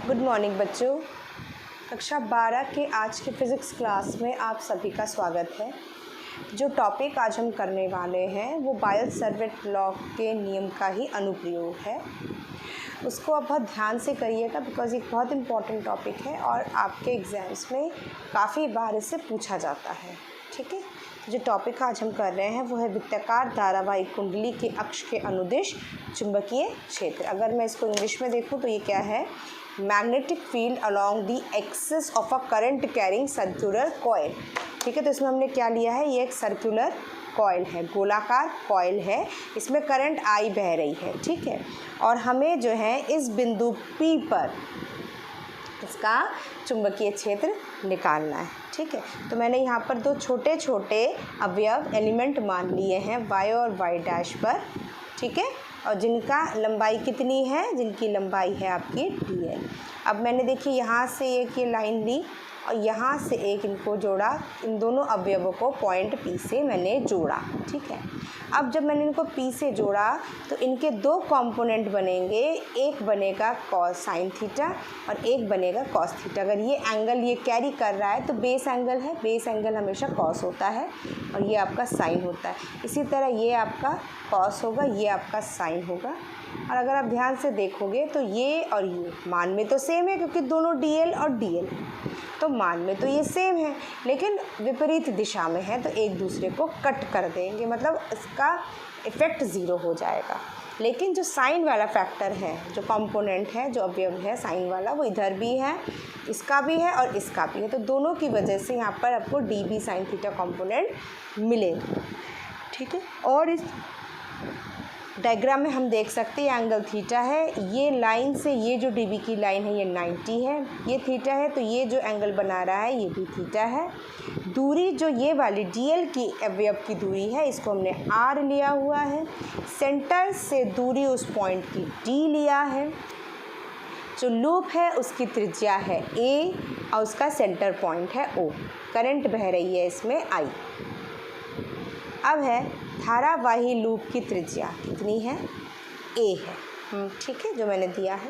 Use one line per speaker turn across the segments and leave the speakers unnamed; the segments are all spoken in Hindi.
गुड मॉर्निंग बच्चों। कक्षा 12 के आज के फिज़िक्स क्लास में आप सभी का स्वागत है। जो टॉपिक आज हम करने वाले हैं वो बायल-सावर्त लॉ के नियम का ही अनुप्रयोग है। उसको आप बहुत ध्यान से करिएगा बिकॉज़ एक बहुत इम्पॉर्टेंट टॉपिक है और आपके एग्ज़ाम्स में काफ़ी बार इससे पूछा जाता है। ठीक है, जो टॉपिक आज हम कर रहे हैं वो है वृत्ताकार धारावाही कुंडली के अक्ष के अनुदिश चुंबकीय क्षेत्र। अगर मैं इसको इंग्लिश में देखूं तो ये क्या है, magnetic field along the axis of a current carrying circular coil. ठीक है, तो इसमें हमने क्या लिया है, ये एक सर्कुलर कॉइल है, गोलाकार कॉइल है, इसमें करंट आई बह रही है। ठीक है, और हमें जो है इस बिंदु P पर इसका चुंबकीय क्षेत्र निकालना है। ठीक है, तो मैंने यहाँ पर दो छोटे छोटे अवयव एलिमेंट मान लिए हैं y और y डैश पर। ठीक है, और जिनका लंबाई कितनी है, जिनकी लंबाई है आपकी dl। अब मैंने देखिए यहाँ से एक ये लाइन ली और यहाँ से एक इनको जोड़ा, इन दोनों अवयवों को पॉइंट P से मैंने जोड़ा। ठीक है, अब जब मैंने इनको P से जोड़ा तो इनके दो कंपोनेंट बनेंगे, एक बनेगा कॉस साइन थीटा और एक बनेगा कॉस थीटा। अगर ये एंगल ये कैरी कर रहा है तो बेस एंगल है, बेस एंगल हमेशा कॉस होता है और ये आपका साइन होता है। इसी तरह ये आपका कॉस होगा, ये आपका साइन होगा। और अगर आप ध्यान से देखोगे तो ये और ये मान में तो सेम है क्योंकि दोनों dl और dl है, तो मान में तो ये सेम है लेकिन विपरीत दिशा में है, तो एक दूसरे को कट कर देंगे, मतलब इसका इफ़ेक्ट ज़ीरो हो जाएगा। लेकिन जो साइन वाला फैक्टर है, जो कंपोनेंट है, जो अवयव है साइन वाला, वो इधर भी है, इसका भी है और इसका भी है, तो दोनों की वजह से यहाँ पर आपको db साइन थीटा कंपोनेंट मिलेगा। ठीक है, और इस डायग्राम में हम देख सकते हैं एंगल थीटा है, ये लाइन से ये जो dB की लाइन है ये 90 है, ये थीटा है, तो ये जो एंगल बना रहा है ये भी थीटा है। दूरी जो ये वाली dl की अवयव की दूरी है इसको हमने r लिया हुआ है। सेंटर से दूरी उस पॉइंट की d लिया है। जो लूप है उसकी त्रिज्या है a और उसका सेंटर पॉइंट है o। करंट बह रही है इसमें I। अब है धारावाही लूप की त्रिज्या कितनी है, a है। ठीक है, जो मैंने दिया है,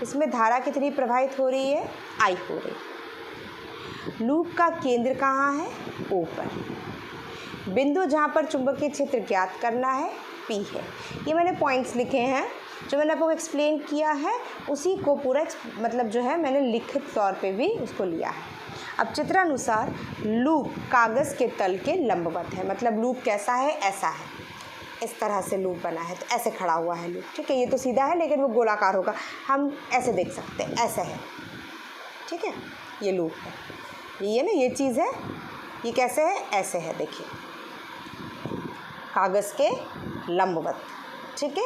इसमें धारा कितनी प्रवाहित हो रही है, I हो रही। लूप का केंद्र कहाँ है, O पर। बिंदु जहाँ पर चुंबकीय क्षेत्र ज्ञात करना है P है। ये मैंने पॉइंट्स लिखे हैं, जो मैंने आपको एक्सप्लेन किया है उसी को पूरा मतलब जो है मैंने लिखित तौर पे भी उसको लिया है। अब चित्रानुसार लूप कागज़ के तल के लंबवत है, मतलब लूप कैसा है, ऐसा है, इस तरह से लूप बना है, तो ऐसे खड़ा हुआ है लूप। ठीक है, ये तो सीधा है लेकिन वो गोलाकार होगा, हम ऐसे देख सकते हैं, ऐसे है। ठीक है, ये लूप है, ये ना ये चीज़ है, ये कैसे है, ऐसे है, देखिए कागज़ के लंबवत। ठीक है,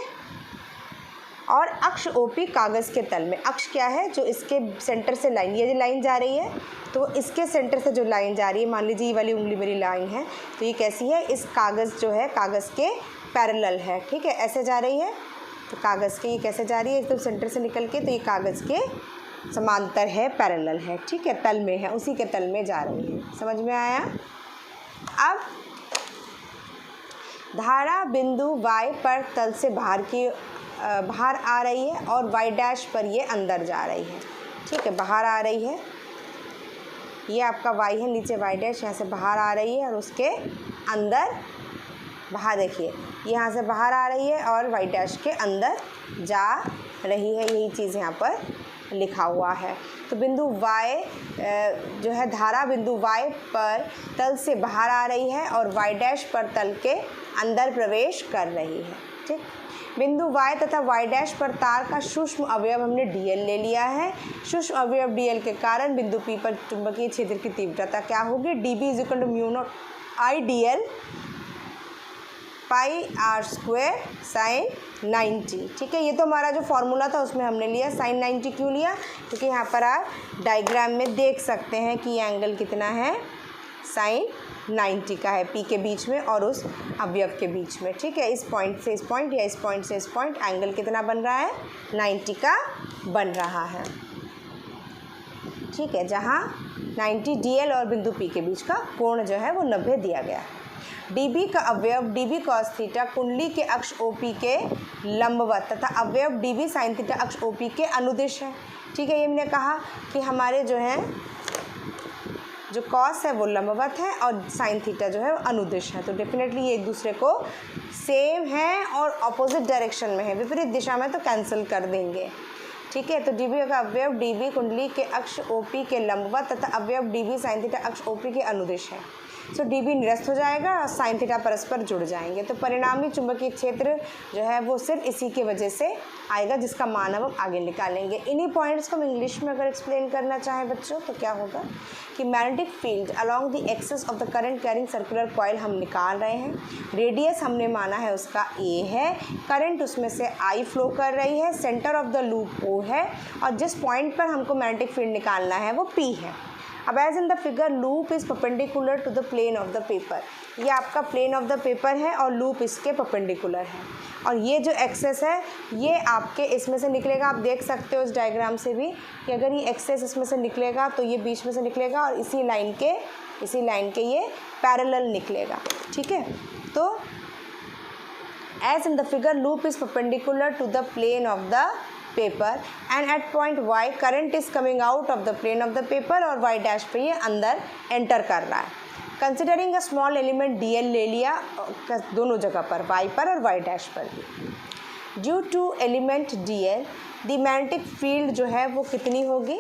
और अक्ष OP कागज़ के तल में, अक्ष क्या है, जो इसके सेंटर से लाइन, ये जो लाइन जा रही है तो इसके सेंटर से जो लाइन जा रही है, मान लीजिए ये वाली उंगली मेरी लाइन है, तो ये कैसी है, इस कागज़ जो है कागज़ के पैरेलल है। ठीक है, ऐसे जा रही है, तो कागज़ के ये कैसे जा रही है, एकदम सेंटर से निकल के, तो ये कागज़ के समांतर है, पैरेलल है। ठीक है, तल में है, उसी के तल में जा रही है। समझ में आया। अब धारा बिंदु y पर तल से बाहर आ रही है और y डैश पर ये अंदर जा रही है। ठीक है, बाहर आ रही है, ये आपका y है, नीचे y डैश यहाँ से बाहर आ रही है और उसके अंदर बाहर देखिए यहाँ से बाहर आ रही है और y डैश के अंदर जा रही है, यही चीज़ यहाँ पर लिखा हुआ है। तो बिंदु y जो है, धारा बिंदु y पर तल से बाहर आ रही है और y डैश पर तल के अंदर प्रवेश कर रही है। ठीक, बिंदु y तथा y डैश पर तार का सूक्ष्म अवयव हमने dl ले लिया है। सूक्ष्म अवयव dl के कारण बिंदु P पर चुंबकीय क्षेत्र की तीव्रता क्या होगी, dB = μ0 I dl pi r² sine 90। ठीक है, ये तो हमारा जो फॉर्मूला था उसमें हमने लिया। साइन 90 क्यों लिया, क्योंकि यहाँ पर आप डायग्राम में देख सकते हैं कि ये एंगल कितना है, साइन 90 का है, P के बीच में और उस अवयव के बीच में। ठीक है, इस पॉइंट से इस पॉइंट या इस पॉइंट से इस पॉइंट एंगल कितना बन रहा है, 90 का बन रहा है। ठीक है, जहाँ 90 dl और बिंदु P के बीच का कोण जो है वो 90 दिया गया है। डीबी का अवयव डीबी कॉस थीटा कुंडली के अक्ष ओपी के लंबवत तथा अवयव डीबी साइन थीटा अक्ष ओपी के अनुदिश है। ठीक है, ये मैंने कहा कि हमारे जो है जो कॉस है वो लंबवत है और साइन थीटा जो है वो अनुदिश है, तो डेफिनेटली ये एक दूसरे को सेम है और अपोजिट डायरेक्शन में है, विपरीत दिशा में, तो कैंसिल कर देंगे। ठीक है, तो डीबी का अवयव डीबी कुंडली के अक्ष ओपी के लंबवत तथा अवयव डीबी साइन थीटा अक्ष ओपी के अनुदिश है। सो डीबी निरस्त हो जाएगा और साइन थीटा परस्पर जुड़ जाएंगे, तो परिणामी चुंबकीय क्षेत्र जो है वो सिर्फ इसी की वजह से आएगा, जिसका मान हम आगे निकालेंगे। इन्हीं पॉइंट्स को हम इंग्लिश में अगर एक्सप्लेन करना चाहें बच्चों तो क्या होगा कि magnetic field along the axis of the current carrying circular coil हम निकाल रहे हैं। रेडियस हमने माना है उसका ए है, करंट उसमें से आई फ्लो कर रही है, सेंटर ऑफ द लूप ओ है और जिस पॉइंट पर हमको मैग्नेटिक फील्ड निकालना है वो पी है। अब as in the figure loop is perpendicular to the plane of the paper, ये आपका प्लेन ऑफ द पेपर है और लूप इसके परपेंडिकुलर है और ये जो एक्सेस है ये आपके इसमें से निकलेगा। आप देख सकते हो इस डायग्राम से भी कि अगर ये एक्सेस इसमें से निकलेगा तो ये बीच में से निकलेगा और इसी लाइन के ये पैरेलल निकलेगा। ठीक है, तो as in the figure loop is perpendicular to the plane of the paper and at point y current is coming out of the plane of the paper और y डैश पे ये अंदर एंटर कर रहा है। Considering a small element dl ले लिया दोनों जगह पर, y पर और y डैश पर भी। Due to element dl the magnetic field जो है वो कितनी होगी,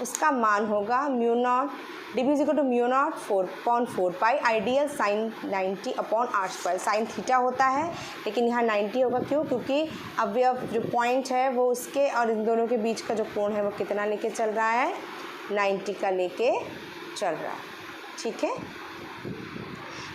उसका मान होगा mu naught dB is equal to mu naught 4/4 pi ideal sine 90 upon R square. Sine theta होता है लेकिन यहाँ 90 होगा, क्यों? क्योंकि अवयव जो पॉइंट है वो उसके और इन दोनों के बीच का जो कोण है वो कितना लेके चल रहा है, 90 का लेके चल रहा है। ठीक है,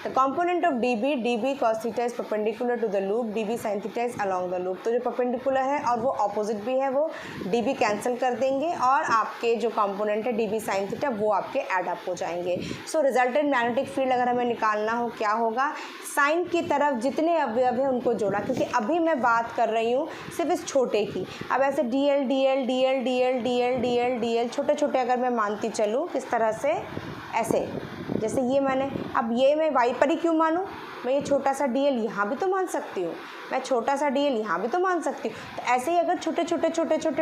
the component of dB cos theta is perpendicular to the loop, dB sin theta is along the loop. तो जो परपेंडिकुलर है और वो ऑपोजिट भी है, वो dB कैंसिल कर देंगे और आपके जो कॉम्पोनेंट है dB sin थीटा वो आपके एड अप हो जाएंगे। सो रिजल्टेंट मैग्नेटिक फील्ड अगर हमें निकालना हो क्या होगा, साइन की तरफ जितने अवयव हैं उनको जोड़ा, क्योंकि अभी मैं बात कर रही हूँ सिर्फ इस छोटे की। अब ऐसे dl dl dl dl dl dl dl छोटे छोटे अगर मैं मानती चलूँ किस तरह से, ऐसे जैसे ये मैंने, अब ये मैं y पर ही क्यों मानूँ, मैं ये छोटा सा dl यहाँ भी तो मान सकती हूँ, मैं छोटा सा dl यहाँ भी तो मान सकती हूँ। तो ऐसे ही अगर छोटे छोटे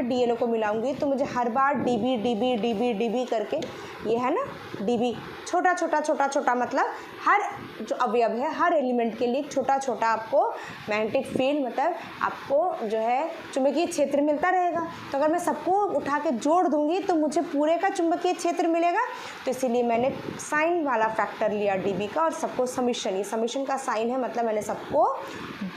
dl को मिलाऊंगी तो मुझे हर बार dB dB dB dB करके, ये है ना dB, छोटा मतलब हर जो अवयव है हर एलिमेंट के लिए छोटा आपको मैग्नेटिक फील्ड मतलब आपको जो है चुंबकीय क्षेत्र मिलता रहेगा। तो अगर मैं सबको उठा के जोड़ दूंगी तो मुझे पूरे का चुंबकीय क्षेत्र मिलेगा, तो इसीलिए मैंने साइन वाला फैक्टर लिया dB का और सबको समिशन, ये समिशन का साइन है मतलब मैंने सबको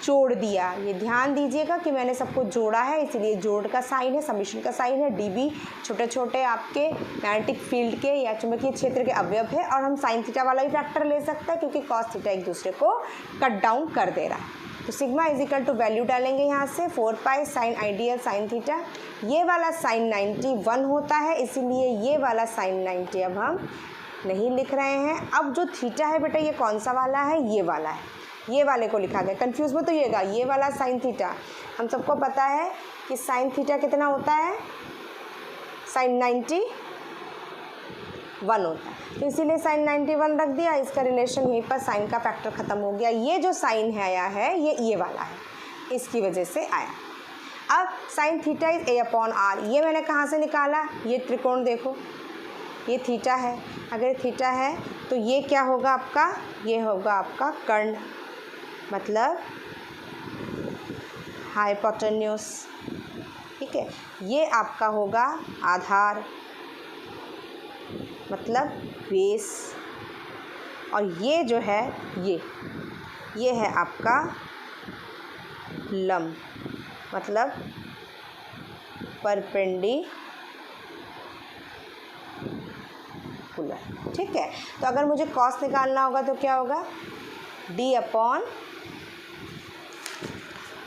जोड़ दिया। ये ध्यान दीजिएगा कि मैंने सबको जोड़ा है, इसीलिए जोड़ का साइन है, समिशन का साइन है। dB छोटे आपके मैग्नेटिक फील्ड के या चुंबकीय क्षेत्र के अवयव है और हम साइन थीटा वाला ही फैक्टर ले सकते हैं क्योंकि कॉस थीटा एक दूसरे को कट डाउन कर दे रहा है। तो sigma is equal to value डालेंगे यहाँ से 4 pi sine ideal sine theta, ये वाला साइन 90 1 होता है, इसीलिए ये वाला साइन 90 अब हम नहीं लिख रहे हैं। अब जो थीटा है बेटा ये कौन सा वाला है, ये वाला है, ये वाले को लिखा गया, कंफ्यूज मत होइएगा। ये वाला साइन थीटा हम सबको पता है कि साइन थीटा कितना होता है, साइन 91 होता है, तो इसीलिए साइन 91 रख दिया, इसका रिलेशन यहीं पर साइन का फैक्टर ख़त्म हो गया। ये जो साइन है आया है ये वाला है, इसकी वजह से आया। अब sine theta is a upon R, ये मैंने कहाँ से निकाला, ये त्रिकोण देखो, ये थीटा है, अगर थीटा है तो ये क्या होगा आपका, ये होगा आपका कर्ण मतलब हाइपोटेन्यूस। ठीक है, ये आपका होगा आधार मतलब बेस, और ये जो है ये है आपका लंब मतलब परपेंडिकुलर। ठीक है, तो अगर मुझे कॉस निकालना होगा तो क्या होगा, d अपॉन,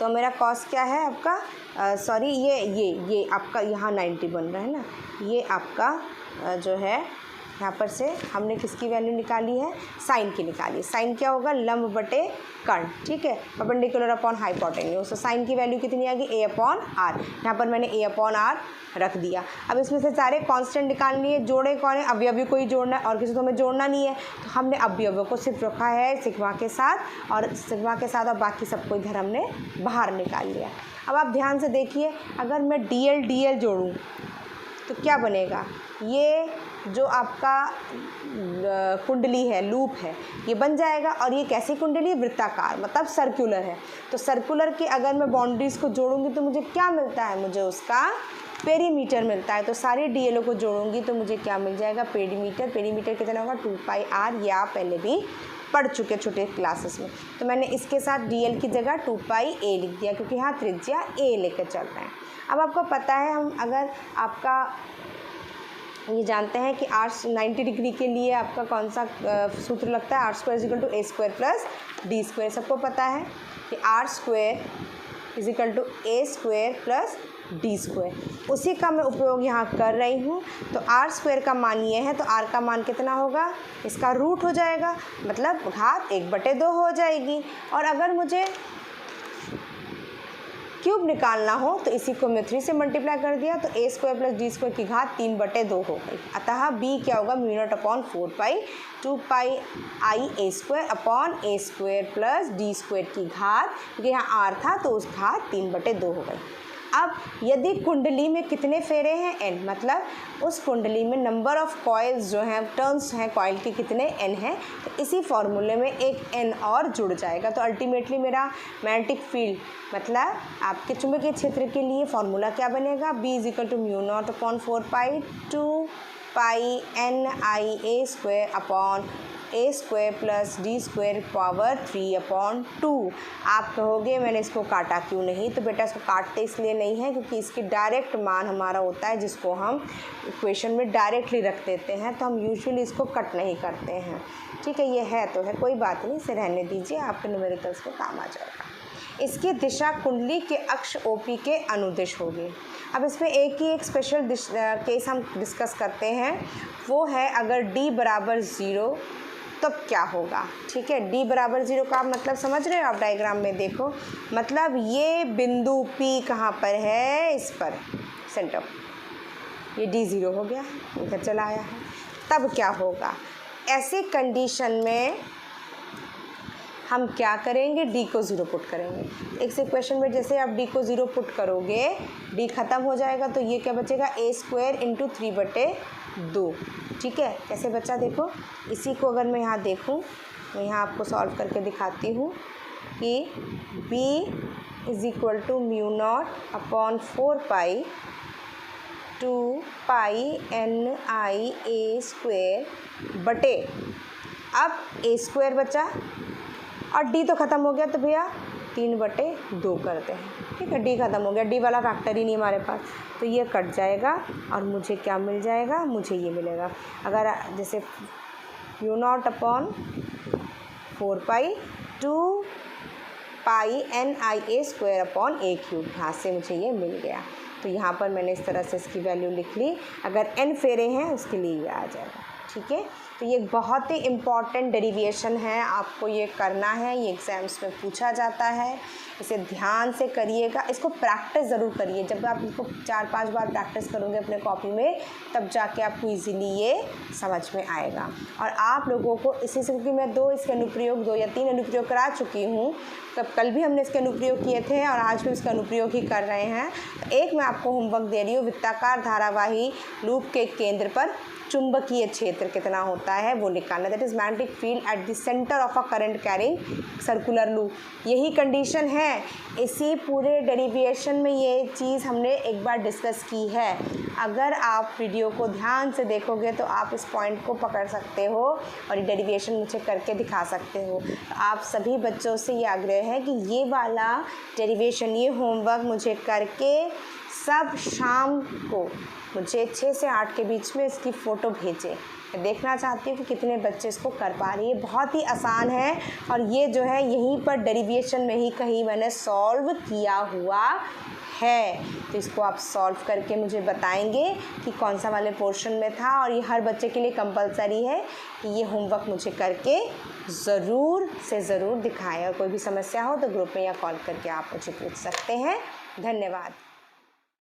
तो मेरा कॉस क्या है आपका, सॉरी ये आपका यहाँ 90 बन रहा है ना, ये आपका जो है यहाँ पर से हमने किसकी वैल्यू निकाली है, साइन की निकाली। साइन क्या होगा, लंब बटे कर्ण, ठीक है, परपेंडिकुलर अपॉन हाइपोटेन्यूज। तो साइन की वैल्यू कितनी आ गई, a अपॉन आर। यहाँ पर मैंने a अपॉन आर रख दिया। अब इसमें से सारे कांस्टेंट निकालनी है, जोड़े कौन है, अवयवी को ही जोड़ना है और किसी को हमें जोड़ना नहीं है। तो हमने अवयवों को सिर्फ रखा है सिग्मा के साथ, और सिग्मा के साथ और बाकी सबको इधर हमने बाहर निकाल लिया। अब आप ध्यान से देखिए, अगर मैं dl जोड़ूँ तो क्या बनेगा, ये जो आपका कुंडली है, लूप है, ये बन जाएगा। और ये कैसी कुंडली, वृत्ताकार, मतलब सर्कुलर है। तो सर्कुलर के अगर मैं बाउंड्रीज़ को जोड़ूंगी तो मुझे क्या मिलता है, मुझे उसका पेरीमीटर मिलता है। तो सारे डीएलओ को जोड़ूंगी तो मुझे क्या मिल जाएगा, पेरीमीटर। पेरीमीटर कितना होगा, 2πr। ये आप पहले भी पढ़ चुके छोटे क्लासेस में। तो मैंने इसके साथ dl की जगह 2πa लिख दिया, क्योंकि यहाँ त्रिज्या a लेकर चल रहे हैं। अब आपको पता है, हम अगर आपका ये जानते हैं कि r 90 डिग्री के लिए आपका कौन सा सूत्र लगता है, r² = a² + d²। सबको पता है कि r² = a² + d²। उसी का मैं उपयोग यहाँ कर रही हूँ। तो r² का मान ये है, तो r का मान कितना होगा, इसका रूट हो जाएगा, मतलब घात 1/2 हो जाएगी। और अगर मुझे क्यूब निकालना हो तो इसी को मैं 3 से मल्टीप्लाई कर दिया, तो a² + d² की घात 3/2 हो गई। अतः b क्या होगा, μ0/4π 2πia² अपॉन a² + d² की घात, क्योंकि यहाँ r था तो उस घात 3/2 हो गई। अब यदि कुंडली में कितने फेरे हैं, n, मतलब उस कुंडली में नंबर ऑफ कॉइल्स जो हैं, टर्न्स हैं कॉइल के कितने, n हैं, तो इसी फॉर्मूले में एक n और जुड़ जाएगा। तो अल्टीमेटली मेरा मैग्नेटिक फील्ड, मतलब आपके चुंबकीय क्षेत्र के लिए फॉर्मूला क्या बनेगा, b = μ0/4π 2πnia² upon a² + d² power 3/2। आप कहोगे मैंने इसको काटा क्यों नहीं, तो बेटा इसको काटते इसलिए नहीं है क्योंकि इसकी डायरेक्ट मान हमारा होता है, जिसको हम इक्वेशन में डायरेक्टली रख देते हैं। तो हम यूजुअली इसको कट नहीं करते हैं, ठीक है। ये है तो है, कोई बात नहीं, इसे रहने दीजिए, आपके न्यूमेरिकल्स में काम आ जाएगा। इसकी दिशा कुंडली के अक्ष OP के अनुदिश होगी। अब इसमें एक स्पेशल केस हम डिस्कस करते हैं, वो है अगर d = 0 तब क्या होगा, ठीक है। d = 0 का मतलब समझ रहे हो आप, डायग्राम में देखो, मतलब ये बिंदु P कहाँ पर है, इस पर सेंटर, ये d 0 हो गया, इधर चला आया है। तब क्या होगा, ऐसी कंडीशन में हम क्या करेंगे, d को 0 पुट करेंगे। एक इक्वेशन में जैसे आप d को 0 पुट करोगे, d ख़त्म हो जाएगा, तो ये क्या बचेगा, a² × 3/2, ठीक है। कैसे बचा देखो, इसी को अगर मैं यहाँ देखूँ, मैं यहाँ आपको सॉल्व करके दिखाती हूँ कि b = μ0/4π 2πnia² बटे, अब a² बचा और d तो ख़त्म हो गया, तो भैया 3/2 करते हैं, ठीक है। d ख़त्म हो गया, d वाला फैक्टर ही नहीं हमारे पास, तो ये कट जाएगा और मुझे क्या मिल जाएगा, मुझे ये मिलेगा। अगर जैसे μ0/4π 2πnia² यहाँ से मुझे ये मिल गया। तो यहाँ पर मैंने इस तरह से इसकी वैल्यू लिख ली। अगर n फेरे हैं उसके लिए ये आ जाएगा, ठीक है। तो ये बहुत ही इम्पॉर्टेंट डेरिवेशन है, आपको ये करना है, ये एग्ज़ाम्स में पूछा जाता है। इसे ध्यान से करिएगा, इसको प्रैक्टिस ज़रूर करिए। जब आप इसको 4-5 बार प्रैक्टिस करोगे अपने कॉपी में, तब जाके आपको इजीली ये समझ में आएगा। और आप लोगों को इसी से, क्योंकि मैं 2 या 3 अनुप्रयोग करा चुकी हूँ, तब कल भी हमने इसके अनुप्रयोग किए थे और आज भी इसका अनुप्रयोग ही कर रहे हैं। तो एक मैं आपको होमवर्क दे रही हूँ, वृत्ताकार धारावाही लूप के केंद्र पर चुंबकीय क्षेत्र कितना होता है वो निकालना, that is magnetic field at the centre of a current carrying circular loop. यही कंडीशन है, इसी पूरे डेरिवेशन में ये चीज़ हमने एक बार डिस्कस की है। अगर आप वीडियो को ध्यान से देखोगे तो आप इस पॉइंट को पकड़ सकते हो और ये डेरिवेशन मुझे करके दिखा सकते हो। तो आप सभी बच्चों से ये आग्रह है कि ये वाला डेरिवेशन, ये होमवर्क मुझे करके सब शाम को मुझे 6 से 8 के बीच में इसकी फ़ोटो भेजें। मैं देखना चाहती हूँ कि कितने बच्चे इसको कर पा रही है। बहुत ही आसान है और ये जो है यहीं पर डेरिवेशन में ही कहीं मैंने सॉल्व किया हुआ है। तो इसको आप सॉल्व करके मुझे बताएंगे कि कौन सा वाले पोर्शन में था, और ये हर बच्चे के लिए कंपलसरी है कि ये होमवर्क मुझे करके ज़रूर से ज़रूर दिखाएं। और कोई भी समस्या हो तो ग्रुप में या कॉल करके आप मुझे पूछ सकते हैं। धन्यवाद।